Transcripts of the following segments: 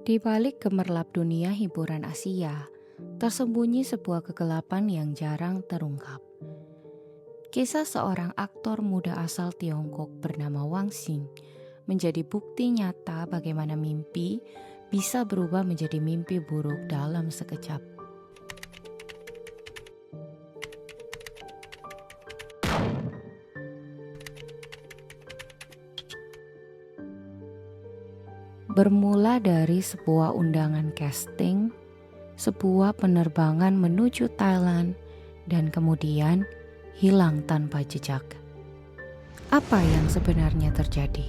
Di balik gemerlap dunia hiburan Asia, tersembunyi sebuah kegelapan yang jarang terungkap. Kisah seorang aktor muda asal Tiongkok bernama Wang Xing menjadi bukti nyata bagaimana mimpi bisa berubah menjadi mimpi buruk dalam sekejap. Bermula dari sebuah undangan casting, sebuah penerbangan menuju Thailand, dan kemudian hilang tanpa jejak. Apa yang sebenarnya terjadi?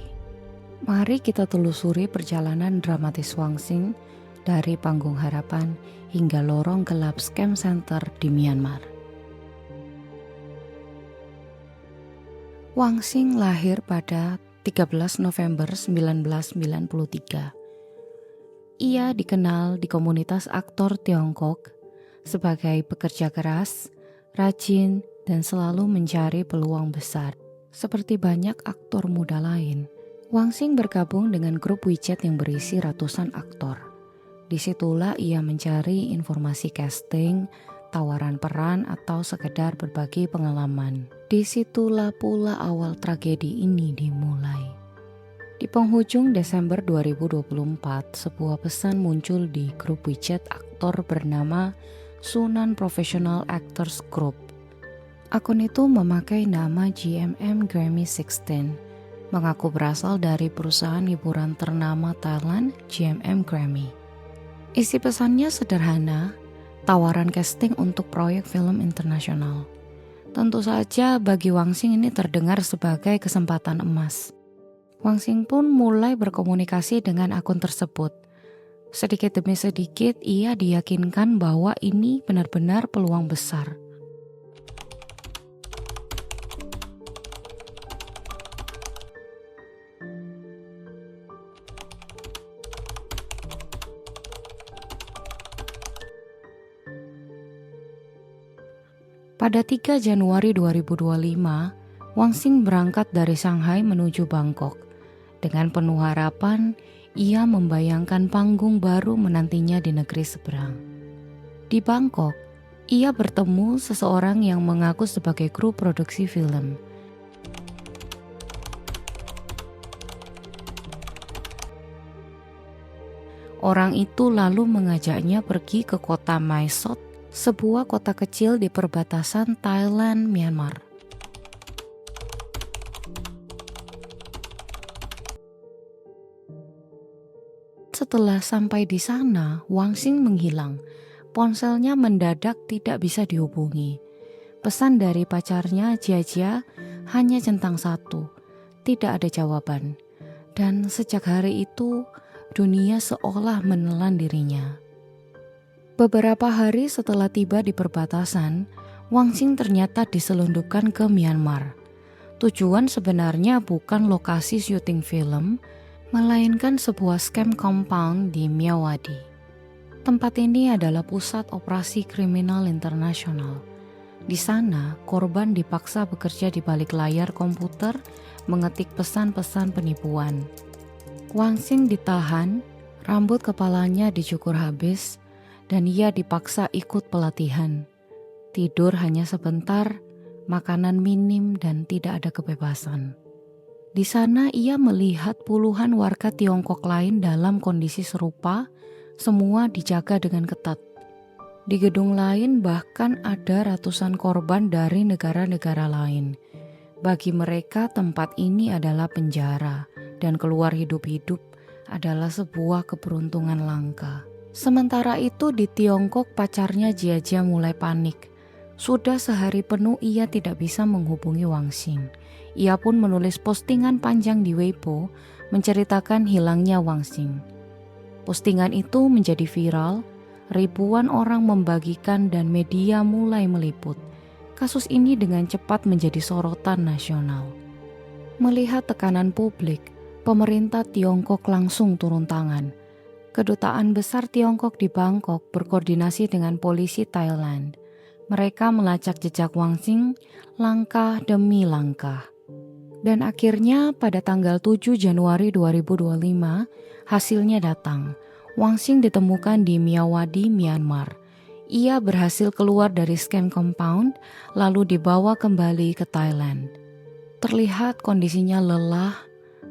Mari kita telusuri perjalanan dramatis Wang Xing dari panggung harapan hingga lorong gelap scam center di Myanmar. Wang Xing lahir pada 13 November 1993. Ia dikenal di komunitas aktor Tiongkok sebagai pekerja keras, rajin, dan selalu mencari peluang besar. Seperti banyak aktor muda lain, Wang Xing bergabung dengan grup WeChat yang berisi ratusan aktor. Disitulah ia mencari informasi casting, tawaran peran, atau sekedar berbagi pengalaman. Disitulah pula awal tragedi ini dimulai. Di penghujung Desember 2024, sebuah pesan muncul di grup WeChat aktor bernama Sunan Professional Actors Group. Akun itu memakai nama GMM Grammy 16, mengaku berasal dari perusahaan hiburan ternama Thailand, GMM Grammy. Isi pesannya sederhana, tawaran casting untuk proyek film internasional. Tentu saja bagi Wang Xing ini terdengar sebagai kesempatan emas. Wang Xing pun mulai berkomunikasi dengan akun tersebut. Sedikit demi sedikit ia diyakinkan bahwa ini benar-benar peluang besar. Pada 3 Januari 2025, Wang Xing berangkat dari Shanghai menuju Bangkok. Dengan penuh harapan, ia membayangkan panggung baru menantinya di negeri seberang. Di Bangkok, ia bertemu seseorang yang mengaku sebagai kru produksi film. Orang itu lalu mengajaknya pergi ke kota Mae Sot, sebuah kota kecil di perbatasan Thailand-Myanmar. Setelah sampai di sana, Wang Xing menghilang. Ponselnya mendadak tidak bisa dihubungi. Pesan dari pacarnya Jia hanya centang satu, tidak ada jawaban. Dan sejak hari itu, dunia seolah menelan dirinya. Beberapa hari setelah tiba di perbatasan, Wang Xing ternyata diselundupkan ke Myanmar. Tujuan sebenarnya bukan lokasi syuting film, melainkan sebuah scam compound di Myawaddy. Tempat ini adalah pusat operasi kriminal internasional. Di sana, korban dipaksa bekerja di balik layar komputer, mengetik pesan-pesan penipuan. Wang Xing ditahan, rambut kepalanya dicukur habis, dan ia dipaksa ikut pelatihan. Tidur hanya sebentar, makanan minim, dan tidak ada kebebasan. Di sana ia melihat puluhan warga Tiongkok lain dalam kondisi serupa, semua dijaga dengan ketat. Di gedung lain bahkan ada ratusan korban dari negara-negara lain. Bagi mereka tempat ini adalah penjara, dan keluar hidup-hidup adalah sebuah keberuntungan langka. Sementara itu di Tiongkok pacarnya Jia mulai panik. Sudah sehari penuh ia tidak bisa menghubungi Wang Xing. Ia pun menulis postingan panjang di Weibo menceritakan hilangnya Wang Xing. Postingan itu menjadi viral, ribuan orang membagikan dan media mulai meliput. Kasus ini dengan cepat menjadi sorotan nasional. Melihat tekanan publik, pemerintah Tiongkok langsung turun tangan. Kedutaan Besar Tiongkok di Bangkok berkoordinasi dengan polisi Thailand. Mereka melacak jejak Wang Xing langkah demi langkah. Dan akhirnya pada tanggal 7 Januari 2025, hasilnya datang. Wang Xing ditemukan di Myawaddy, Myanmar. Ia berhasil keluar dari scam compound lalu dibawa kembali ke Thailand. Terlihat kondisinya lelah,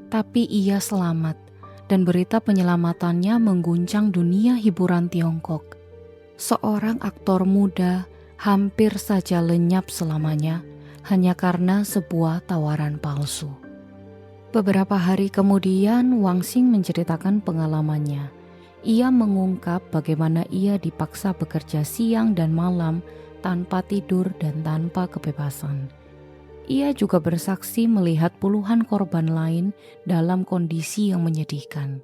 tapi ia selamat dan berita penyelamatannya mengguncang dunia hiburan Tiongkok. Seorang aktor muda hampir saja lenyap selamanya hanya karena sebuah tawaran palsu. Beberapa hari kemudian, Wang Xing menceritakan pengalamannya. Ia mengungkap bagaimana ia dipaksa bekerja siang dan malam tanpa tidur dan tanpa kebebasan. Ia juga bersaksi melihat puluhan korban lain dalam kondisi yang menyedihkan.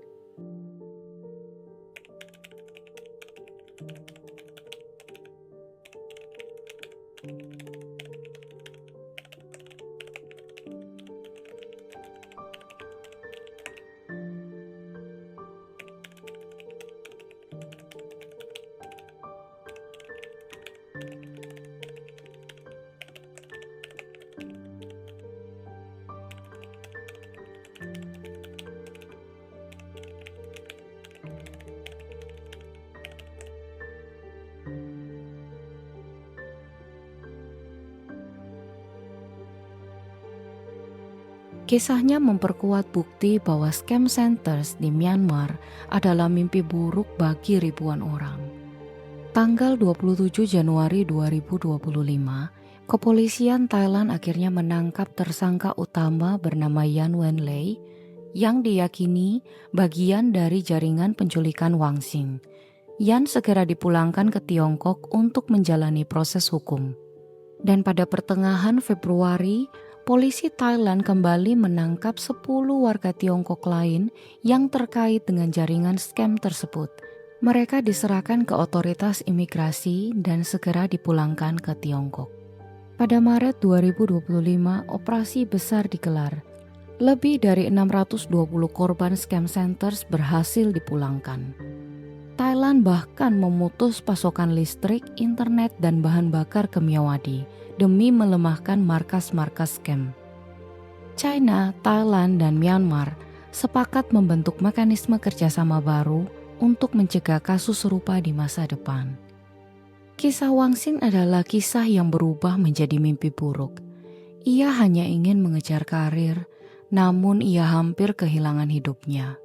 Kisahnya memperkuat bukti bahwa scam centers di Myanmar adalah mimpi buruk bagi ribuan orang. Tanggal 27 Januari 2025, kepolisian Thailand akhirnya menangkap tersangka utama bernama Yan Wenlei yang diyakini bagian dari jaringan penculikan Wang Xing. Yan segera dipulangkan ke Tiongkok untuk menjalani proses hukum. Dan pada pertengahan Februari, polisi Thailand kembali menangkap 10 warga Tiongkok lain yang terkait dengan jaringan scam tersebut. Mereka diserahkan ke otoritas imigrasi dan segera dipulangkan ke Tiongkok. Pada Maret 2025, operasi besar digelar. Lebih dari 620 korban scam centers berhasil dipulangkan. Thailand bahkan memutus pasokan listrik, internet, dan bahan bakar ke Myawaddy demi melemahkan markas-markas scam. China, Thailand, dan Myanmar sepakat membentuk mekanisme kerjasama baru untuk mencegah kasus serupa di masa depan. Kisah Wang Xing adalah kisah yang berubah menjadi mimpi buruk. Ia hanya ingin mengejar karir, namun ia hampir kehilangan hidupnya.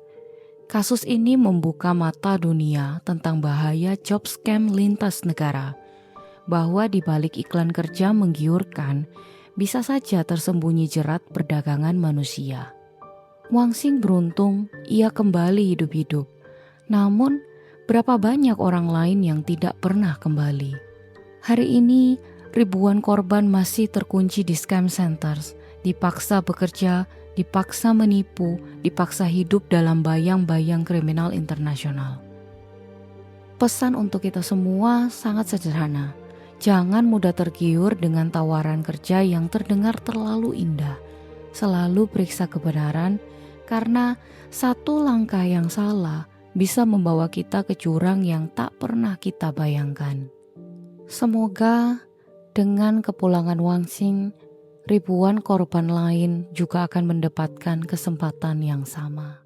Kasus ini membuka mata dunia tentang bahaya job scam lintas negara, bahwa di balik iklan kerja menggiurkan bisa saja tersembunyi jerat perdagangan manusia. Wang Xing beruntung ia kembali hidup-hidup, namun berapa banyak orang lain yang tidak pernah kembali. Hari ini ribuan korban masih terkunci di scam centers, dipaksa bekerja, dipaksa menipu, dipaksa hidup dalam bayang-bayang kriminal internasional. Pesan untuk kita semua sangat sederhana. Jangan mudah tergiur dengan tawaran kerja yang terdengar terlalu indah. Selalu periksa kebenaran, karena satu langkah yang salah bisa membawa kita ke jurang yang tak pernah kita bayangkan. Semoga dengan kepulangan Wang Xing, ribuan korban lain juga akan mendapatkan kesempatan yang sama.